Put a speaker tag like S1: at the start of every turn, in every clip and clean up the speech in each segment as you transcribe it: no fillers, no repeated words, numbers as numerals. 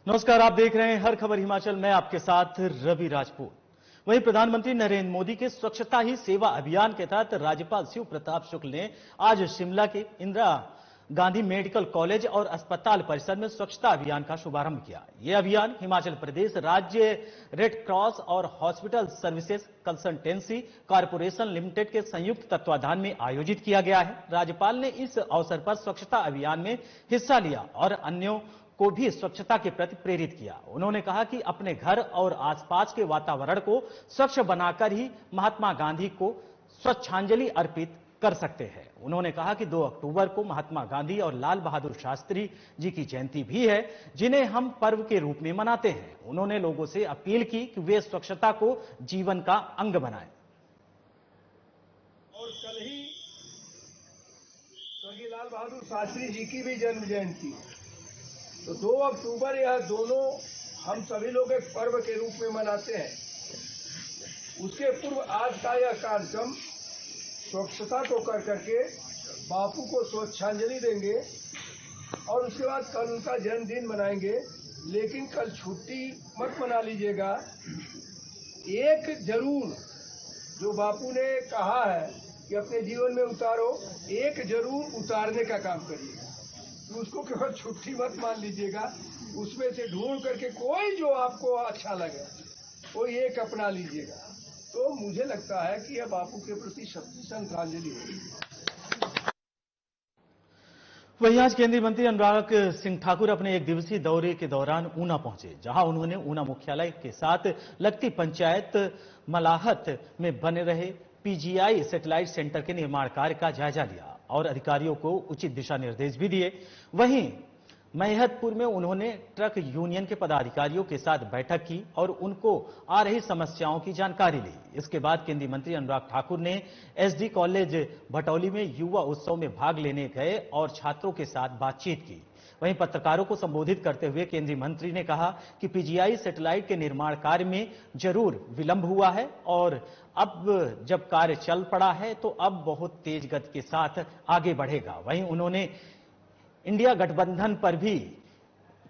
S1: नमस्कार, आप देख रहे हैं हर खबर हिमाचल। मैं आपके साथ रवि राजपूत। वहीं प्रधानमंत्री नरेंद्र मोदी के स्वच्छता ही सेवा अभियान के तहत राज्यपाल शिव प्रताप शुक्ल ने आज शिमला के इंदिरा गांधी मेडिकल कॉलेज और अस्पताल परिसर में स्वच्छता अभियान का शुभारंभ किया। यह अभियान हिमाचल प्रदेश राज्य रेड क्रॉस और hospital services consultancy corporation limited के संयुक्त तत्वाधान में आयोजित किया गया है। राज्यपाल ने इस अवसर पर स्वच्छता अभियान में हिस्सा लिया और अन्यों को भी स्वच्छता के प्रति प्रेरित किया। उन्होंने कहा कि अपने घर और आसपास के वातावरण को स्वच्छ बनाकर ही महात्मा गांधी को स्वच्छांजलि अर्पित कर सकते हैं। उन्होंने कहा कि 2 अक्टूबर को महात्मा गांधी और लाल बहादुर शास्त्री जी की जयंती भी है, जिन्हें हम पर्व के रूप में मनाते हैं। उन्होंने लोगों से अपील की कि वे स्वच्छता को जीवन का अंग बनाएं।
S2: और कल ही स्वर्गीय लाल बहादुर शास्त्री जी की भी जन्म जयंती, तो 2 अक्टूबर यह दोनों हम सभी लोग एक पर्व के रूप में मनाते हैं। उसके पूर्व आज का यह कार्यक्रम स्वच्छता को कर करके बापू को स्वच्छांजलि देंगे और उसके बाद कल उनका जन्मदिन मनाएंगे। लेकिन कल छुट्टी मत मना लीजिएगा, एक जरूर जो बापू ने कहा है कि अपने जीवन में उतारो, एक जरूर उतारने का काम करिएगा। उसको केवल छुट्टी मत मान लीजिएगा, उसमें से ढूंढ करके कोई जो आपको अच्छा लगे कोई एक अपना लीजिएगा। तो मुझे लगता है कि यह बापू के प्रति श्रद्धांजलि होगी।
S1: वहीं आज केंद्रीय मंत्री अनुराग सिंह ठाकुर अपने 1 दिवसीय दौरे के दौरान ऊना पहुंचे, जहां उन्होंने ऊना मुख्यालय के साथ लगती पंचायत मलाहत में बने रहे पीजीआई सैटेलाइट सेंटर के निर्माण कार्य का जायजा लिया और अधिकारियों को उचित दिशा निर्देश भी दिए। वहीं मैहतपुर में उन्होंने ट्रक यूनियन के पदाधिकारियों के साथ बैठक की और उनको आ रही समस्याओं की जानकारी ली। इसके बाद केंद्रीय मंत्री अनुराग ठाकुर ने एसडी कॉलेज भटौली में युवा उत्सव में भाग लेने गए और छात्रों के साथ बातचीत की। वहीं पत्रकारों को संबोधित करते हुए केंद्रीय मंत्री ने कहा कि पीजीआई सैटेलाइट के निर्माण कार्य में जरूर विलंब हुआ है और अब जब कार्य चल पड़ा है तो अब बहुत तेज गति के साथ आगे बढ़ेगा। वहीं उन्होंने इंडिया गठबंधन पर भी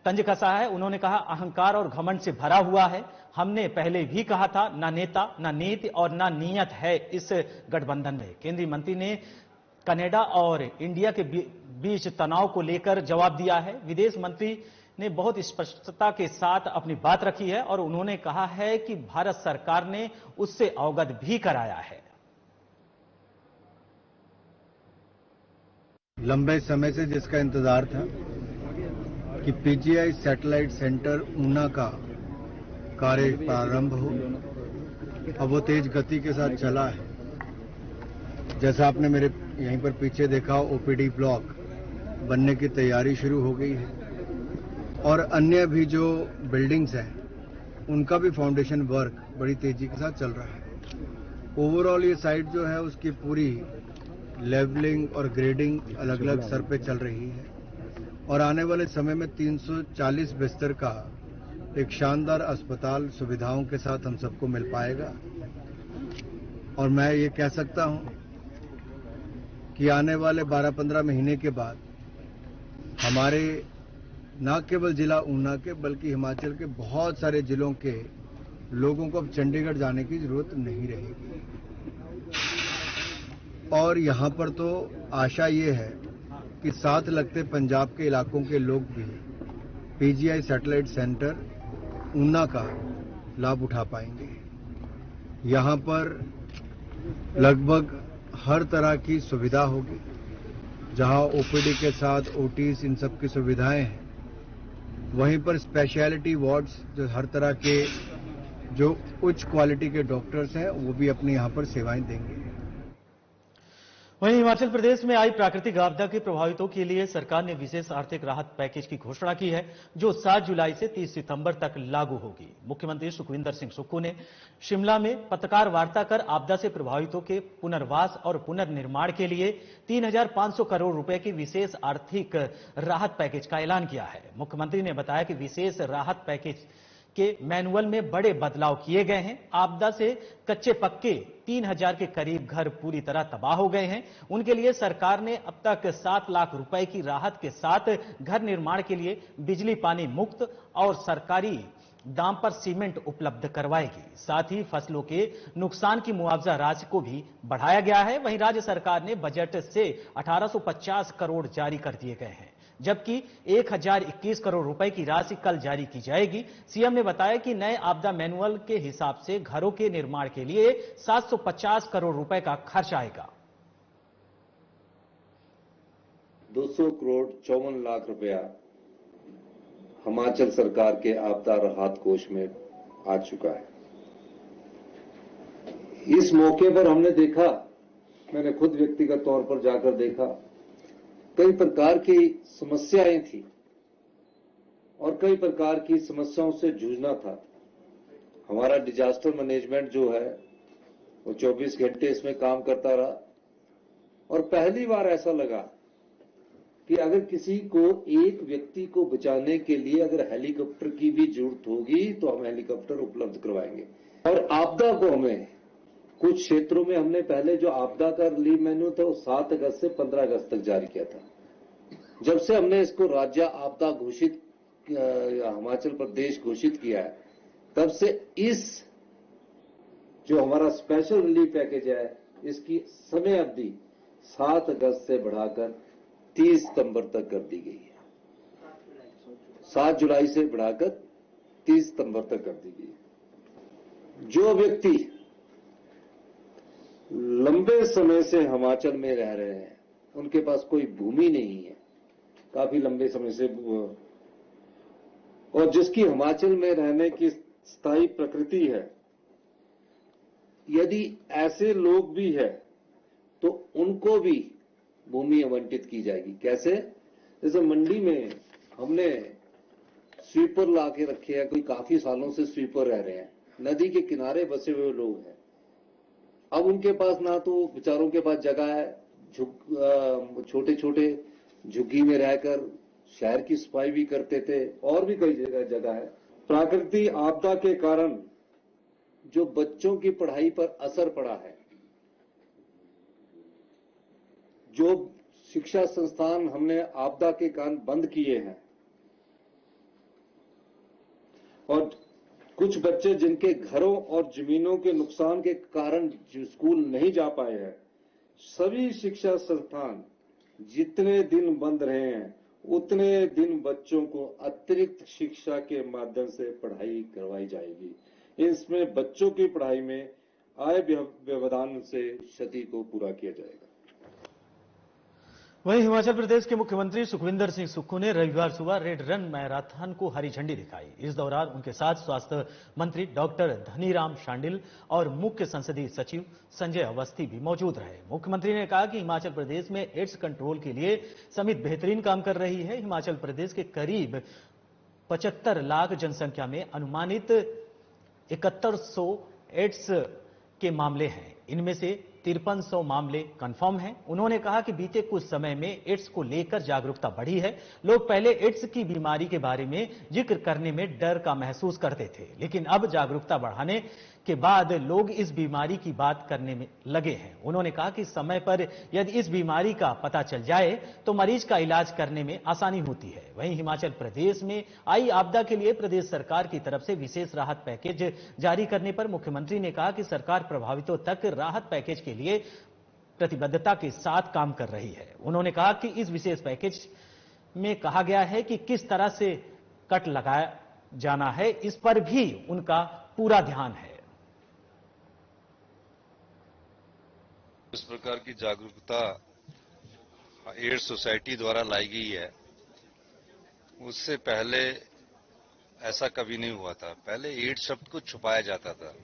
S1: तंज कसा है। उन्होंने कहा, अहंकार और घमंड से भरा हुआ है। हमने पहले भी कहा था, ना नेता, ना नीति और ना नीयत है इस गठबंधन में। केंद्रीय मंत्री ने कनाडा और इंडिया के बीच तनाव को लेकर जवाब दिया है। विदेश मंत्री ने बहुत स्पष्टता के साथ अपनी बात रखी है और उन्होंने कहा है कि भारत सरकार ने उससे अवगत भी कराया है।
S3: लंबे समय से जिसका इंतजार था कि पीजीआई सैटेलाइट सेंटर ऊना का कार्य प्रारंभ हो, अब वो तेज गति के साथ चला है। जैसा आपने मेरे यहीं पर पीछे देखा, ओपीडी ब्लॉक बनने की तैयारी शुरू हो गई है और अन्य भी जो बिल्डिंग्स हैं उनका भी फाउंडेशन वर्क बड़ी तेजी के साथ चल रहा है। ओवरऑल ये साइट जो है उसकी पूरी लेवलिंग और ग्रेडिंग अलग अलग स्तर पे चल रही है और आने वाले समय में 340 बिस्तर का एक शानदार अस्पताल सुविधाओं के साथ हम सबको मिल पाएगा। और मैं ये कह सकता हूं कि आने वाले 12-15 महीने के बाद हमारे न केवल जिला ऊना के बल्कि हिमाचल के बहुत सारे जिलों के लोगों को अब चंडीगढ़ जाने की जरूरत नहीं रहेगी। और यहां पर तो आशा ये है कि साथ लगते पंजाब के इलाकों के लोग भी पीजीआई सैटेलाइट सेंटर ऊना का लाभ उठा पाएंगे। यहां पर लगभग हर तरह की सुविधा होगी, जहां ओपीडी के साथ ओटीज इन सब की सुविधाएं हैं, वहीं पर स्पेशलिटी वार्ड्स जो हर तरह के जो उच्च क्वालिटी के डॉक्टर्स हैं वो भी अपनी यहां पर सेवाएं देंगे।
S1: वहीं हिमाचल प्रदेश में आई प्राकृतिक आपदा के प्रभावितों के लिए सरकार ने विशेष आर्थिक राहत पैकेज की घोषणा की है, जो 7 जुलाई से 30 सितंबर तक लागू होगी। मुख्यमंत्री सुखविंदर सिंह सुक्खू ने शिमला में पत्रकार वार्ता कर आपदा से प्रभावितों के पुनर्वास और पुनर्निर्माण के लिए 3,500 करोड़ रुपए की विशेष आर्थिक राहत पैकेज का ऐलान किया है। मुख्यमंत्री ने बताया कि विशेष राहत पैकेज के मैनुअल में बड़े बदलाव किए गए हैं। आपदा से कच्चे पक्के 3000 के करीब घर पूरी तरह तबाह हो गए हैं। उनके लिए सरकार ने अब तक 7 लाख रुपए की राहत के साथ घर निर्माण के लिए बिजली पानी मुफ्त और सरकारी दाम पर सीमेंट उपलब्ध करवाएगी। साथ ही फसलों के नुकसान की मुआवजा राशि को भी बढ़ाया गया है। वहीं राज्य सरकार ने बजट से 1850 करोड़ जारी कर दिए गए हैं, जबकि 1021 करोड़ रुपए की राशि कल जारी की जाएगी। सीएम ने बताया कि नए आपदा मैनुअल के हिसाब से घरों के निर्माण के लिए 750 करोड़ रुपए का खर्च आएगा।
S4: 200 करोड़ 54 लाख रुपया हिमाचल सरकार के आपदा राहत कोष में आ चुका है। इस मौके पर हमने देखा, मैंने खुद व्यक्तिगत तौर पर जाकर देखा, कई प्रकार की समस्याएं थी और कई प्रकार की समस्याओं से जूझना था। हमारा डिजास्टर मैनेजमेंट जो है वो 24 घंटे इसमें काम करता रहा और पहली बार ऐसा लगा कि अगर किसी को, एक व्यक्ति को बचाने के लिए अगर हेलीकॉप्टर की भी जरूरत होगी तो हम हेलीकॉप्टर उपलब्ध करवाएंगे। और आपदा को हमें कुछ क्षेत्रों में हमने पहले जो आपदा का रिलीफ मेन्यू था वो 7 अगस्त से 15 अगस्त तक जारी किया था। जब से हमने इसको राज्य आपदा घोषित, हिमाचल प्रदेश घोषित किया है, तब से इस जो हमारा स्पेशल रिलीफ पैकेज है इसकी समय अवधि 7 अगस्त से बढ़ाकर 30 सितंबर तक कर दी गई है। 7 जुलाई से बढ़ाकर 30 सितंबर तक कर दी गई है। जो व्यक्ति लंबे समय से हिमाचल में रह रहे हैं, उनके पास कोई भूमि नहीं है काफी लंबे समय से, और जिसकी हिमाचल में रहने की स्थायी प्रकृति है, यदि ऐसे लोग भी हैं तो उनको भी भूमि आवंटित की जाएगी। कैसे? जैसे मंडी में हमने स्वीपर ला के रखे हैं, कोई काफी सालों से स्वीपर रह रहे हैं, नदी के किनारे बसे हुए लोग हैं। अब उनके पास ना तो बेचारों के पास जगह है, छोटे छोटे झुग्गी में रहकर शहर की सफाई भी करते थे, और भी कई जगह है। प्राकृतिक आपदा के कारण जो बच्चों की पढ़ाई पर असर पड़ा है, जो शिक्षा संस्थान हमने आपदा के कारण बंद किए हैं, और कुछ बच्चे जिनके घरों और जमीनों के नुकसान के कारण जो स्कूल नहीं जा पाए हैं, सभी शिक्षा संस्थान जितने दिन बंद रहे हैं उतने दिन बच्चों को अतिरिक्त शिक्षा के माध्यम से पढ़ाई करवाई जाएगी। इसमें बच्चों की पढ़ाई में आय व्यवधान से क्षति को पूरा किया जाएगा।
S1: वहीं हिमाचल प्रदेश के मुख्यमंत्री सुखविंदर सिंह सुक्खू ने रविवार सुबह रेड रन मैराथन को हरी झंडी दिखाई। इस दौरान उनके साथ स्वास्थ्य मंत्री डॉक्टर धनीराम शांडिल और मुख्य संसदीय सचिव संजय अवस्थी भी मौजूद रहे। मुख्यमंत्री ने कहा कि हिमाचल प्रदेश में एड्स कंट्रोल के लिए समिति बेहतरीन काम कर रही है। हिमाचल प्रदेश के करीब 75 लाख जनसंख्या में अनुमानित 7100 एड्स के मामले हैं, इनमें से 5300 मामले कंफर्म हैं। उन्होंने कहा कि बीते कुछ समय में एड्स को लेकर जागरूकता बढ़ी है। लोग पहले एड्स की बीमारी के बारे में जिक्र करने में डर का महसूस करते थे, लेकिन अब जागरूकता बढ़ाने के बाद लोग इस बीमारी की बात करने में लगे हैं। उन्होंने कहा कि समय पर यदि इस बीमारी का पता चल जाए तो मरीज का इलाज करने में आसानी होती है। वहीं हिमाचल प्रदेश में आई आपदा के लिए प्रदेश सरकार की तरफ से विशेष राहत पैकेज जारी करने पर मुख्यमंत्री ने कहा कि सरकार प्रभावितों तक राहत पैकेज के लिए प्रतिबद्धता के साथ काम कर रही है। उन्होंने कहा कि इस विशेष पैकेज में कहा गया है कि किस तरह से कट लगाया जाना है, इस पर भी उनका पूरा ध्यान है।
S5: इस प्रकार की जागरूकता एड्स सोसाइटी द्वारा लाई गई है, उससे पहले ऐसा कभी नहीं हुआ था। पहले एड्स शब्द को छुपाया जाता था,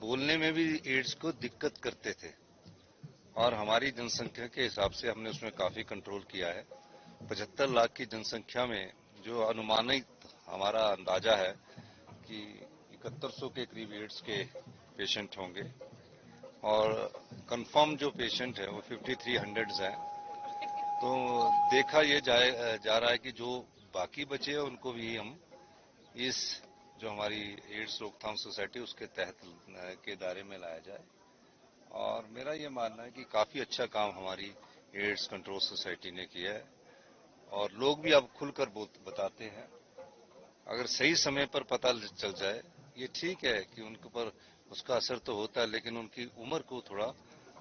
S5: बोलने में भी एड्स को दिक्कत करते थे, और हमारी जनसंख्या के हिसाब से हमने उसमें काफी कंट्रोल किया है। 75 लाख की जनसंख्या में जो अनुमानित हमारा अंदाजा है कि 7100 के करीब एड्स के पेशेंट होंगे, और कंफर्म जो पेशेंट है वो 5300 हैं। तो देखा ये जा रहा है कि जो बाकी बचे हैं उनको भी हम इस जो हमारी एड्स रोकथाम सोसाइटी उसके तहत के दायरे में लाया जाए। और मेरा ये मानना है कि काफी अच्छा काम हमारी एड्स कंट्रोल सोसाइटी ने किया है और लोग भी अब खुलकर बताते हैं। अगर सही समय पर पता चल जाए, ये ठीक है कि उनके ऊपर उसका असर तो होता है, लेकिन उनकी उम्र को थोड़ा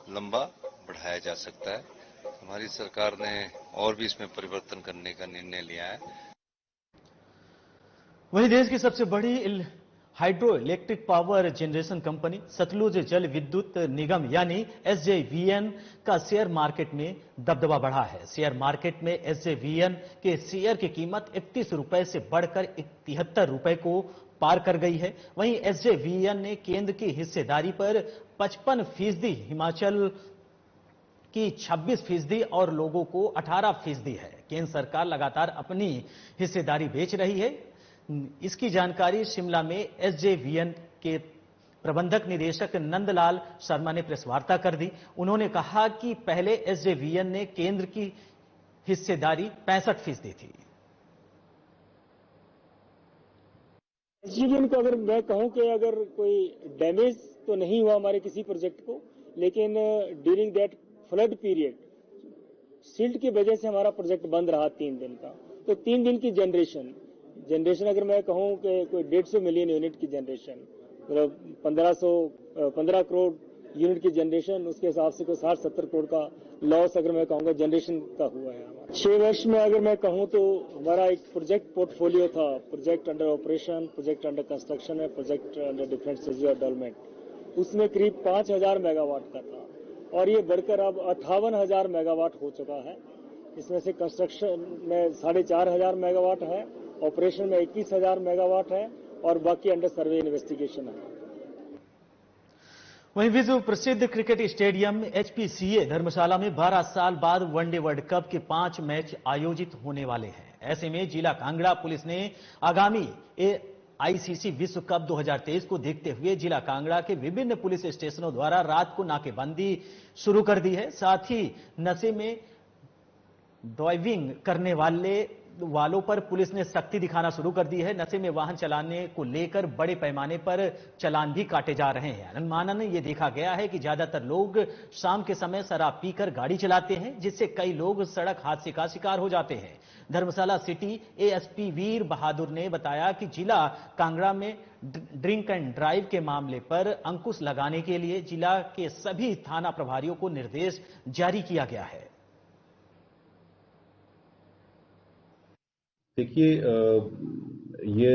S5: लंबा बढ़ाया जा सकता है। हमारी सरकार ने और भी इसमें परिवर्तन करने का निर्णय लिया है।
S1: वहीं देश की सबसे बड़ी hydro electric power generation company Satluj Jal Vidyut निगम यानी एसजेवीएन का शेयर मार्केट में दबदबा बढ़ा है। शेयर मार्केट में एसजेवीएन के शेयर की कीमत 31 रुपए से बढ़कर 73 रुपए को पार कर गई है। वहीं एसजेवीएन ने केंद्र की हिस्सेदारी पर 55%, हिमाचल की 26% और लोगों को 18% है। केंद्र सरकार लगातार अपनी हिस्सेदारी बेच रही है। इसकी जानकारी शिमला में एसजेवीएन के प्रबंधक निदेशक नंदलाल शर्मा ने प्रेस वार्ता कर दी। उन्होंने कहा कि पहले एसजेवीएन ने केंद्र की हिस्सेदारी 65% थी।
S6: एसजेवीएन को अगर मैं कहूं कि अगर कोई डैमेज तो नहीं हुआ हमारे किसी प्रोजेक्ट को, लेकिन during that flood period silt की वजह से हमारा प्रोजेक्ट बंद रहा 3 दिन का। तो 3 दिन की जनरेशन अगर मैं कहूं कि कोई 150 मिलियन यूनिट की जनरेशन, मतलब 15 करोड़ यूनिट की जनरेशन, उसके हिसाब से कोई 60-70 करोड़ का लॉस अगर मैं कहूंगा जनरेशन का हुआ है हमारा। 6 वर्ष में अगर मैं कहूं तो हमारा एक प्रोजेक्ट पोर्टफोलियो था, project under operation, project under construction है, project under different stage of development. उसमें करीब 5000 मेगावाट का था और ये बढ़कर अब 58,000 मेगावाट हो चुका है। इसमें से कंस्ट्रक्शन में 4500 मेगावाट है, ऑपरेशन में 21,000 मेगावाट है और बाकी अंडर सर्वे इन्वेस्टिगेशन है।
S1: वहीं विश्व प्रसिद्ध क्रिकेट स्टेडियम एचपीसीए धर्मशाला में 12 साल बाद वनडे वर्ल्ड कप के 5 मैच आयोजित होने वाले हैं। ऐसे में जिला कांगड़ा पुलिस ने आगामी आईसीसी विश्व कप 2023 को देखते हुए जिला कांगड़ा के विभिन्न पुलिस स्टेशनों द्वारा रात को नाकेबंदी शुरू कर दी है। साथ ही नशे में ड्राइविंग करने वालों पर पुलिस ने सख्ती दिखाना शुरू कर दी है। नशे में वाहन चलाने को लेकर बड़े पैमाने पर चालान भी काटे जा रहे हैं। अनुमानन ये देखा गया है कि ज्यादातर लोग शाम के समय शराब पीकर गाड़ी चलाते हैं, जिससे कई लोग सड़क हादसे का शिकार हो जाते हैं। धर्मशाला सिटी एएसपी वीर बहादुर ने बताया कि जिला कांगड़ा में ड्रिंक एंड ड्राइव के मामले पर अंकुश लगाने के लिए जिला के सभी थाना प्रभारियों को निर्देश जारी किया गया है।
S7: देखिए, ये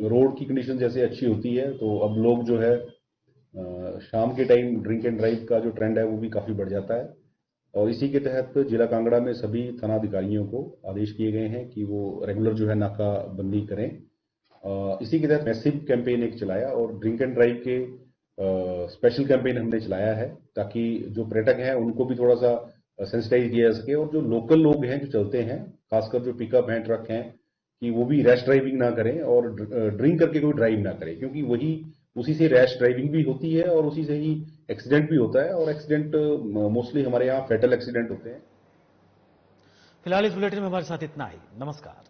S7: रोड की कंडीशन जैसे अच्छी होती है तो अब लोग जो है शाम के टाइम ड्रिंक एंड ड्राइव का जो ट्रेंड है वो भी काफी बढ़ जाता है। और इसी के तहत जिला कांगड़ा में सभी थाना अधिकारियों को आदेश किए गए हैं कि वो रेगुलर जो है नाकाबंदी करें। इसी के तहत मैसिव कैंपेन एक चलाया और ड्रिंक एंड ड्राइव के स्पेशल कैंपेन हमने चलाया है ताकि जो पर्यटक हैं उनको भी थोड़ा सा सेंसिटाइज किया जा सके और जो लोकल लोग हैं जो चलते हैं, खासकर जो पिकअप हैं, ट्रक हैं, कि वो भी रैश ड्राइविंग ना करें और ड्रिंक करके कोई ड्राइव ना करें, क्योंकि उसी से रैश ड्राइविंग भी होती है और उसी से ही एक्सीडेंट भी होता है और एक्सीडेंट मोस्टली हमारे यहाँ फैटल एक्सीडेंट होते हैं।
S1: फिलहाल इस बुलेटिन में हमारे साथ इतना ही। नमस्कार।